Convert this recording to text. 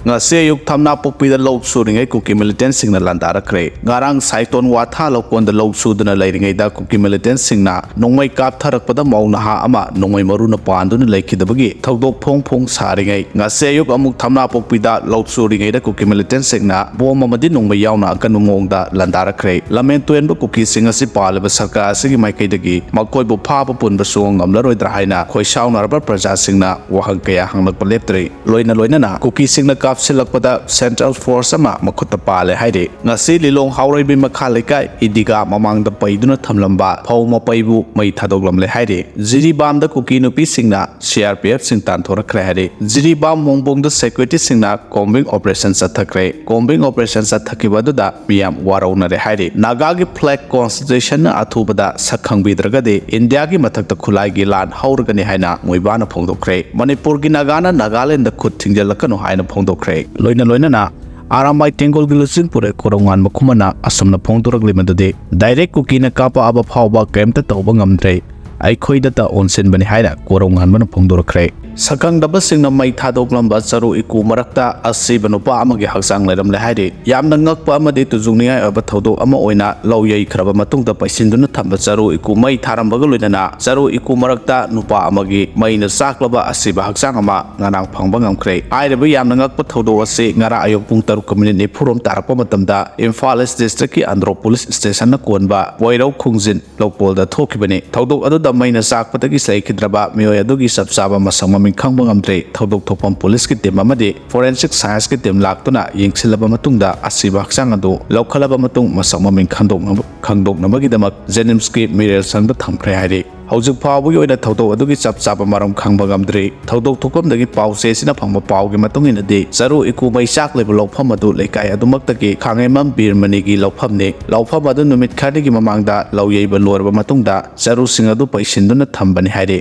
ngasi ayuk thamna pokpida lok suringai kuki militant singna landarakre ngarang saiton watha lokonda lok suduna leiringai da kuki militant singna nongmai kap tharakpada mauna ha ama nongmai maruna panduna leikidabagi thodok phong saringai ngasi ayuk amuk thamna pokpida lok suringai da kuki militant singna bom amadi nongmai yauna kanumongda landarakre lamen tuenba kuki singa si palaba sarkar asigi maikaidagi makoi bu phaba punba suang amlaroidra haina khoi saunarba praja singna wahang kaya hanglakpa leptre loina na kuki singna kapsilakpada Central Force ama makuta pale haide ngasi lilong hauraibi makhalikai idiga mamangda paiduna thamlamba Phou mapaibu mai thadoglamle haide jiribam da kuki nupi singna CRPF sing tanthore haide jiribam mongbong da security singna combing operation sathakre combing operation sathakibadu da miyam warona re haide naga gi flag constitution na athubada sakhangbidragade India gi mathakta khulai gi lan haurgani haina moibana phongdokre Manipur gi nagana Nagaland da khut thingjalakano haina phongdokre loina na Aramai Tengol Gilusin Pure Korongan Makumana Asamna Pongtoragli Madade Direct Kukina Kapa Aba Phauba Kemta Taubangamdre Aikoi data onsen bani haina korongan mana phongdorakre sakang daba singna mai thadoklamaba charu iku marakta asiba nupa amagi haksang leram le haide yamna ngakpa amadi tujungni ai aba thodo ama oina loyei khraba matungda paisinduna thamba charu iku mai tharambaga loinana charu iku marakta nupa amagi maina saklaba asiba haksang ama nganang phangba ngamkhre aireba yamna ngakpa thodo ase ngara ayok pung 3 ni phurom tarakpa matamda Imphal East District ki Andhra Police Station na konba Boirau Khungjin lokpolda thokibani thodok adu maina sakpatagi slaikidraba mioy adugi sabsaba masang maming khangba ngamdre thodok thopam police ki team amade forensic science ki team laktuna yengsilaba matungda asiba haksang adu lokhalaba matung masang maming khangdok namagi damak Jenims ki Mirel sangda tankhre haide hojik phaubu yoina thodok adugi sabsaba maram khangba ngamdre thodok thokomdagi pause sina phangba paugi matungina de charu iku mai sak lebo lokpham adu lekai adumaktagi khangaimam birmani gi lokphamne lokpham adu numit khadigi mamangda loyeiba lorba matungda charu sing adu paisinduna thambani haide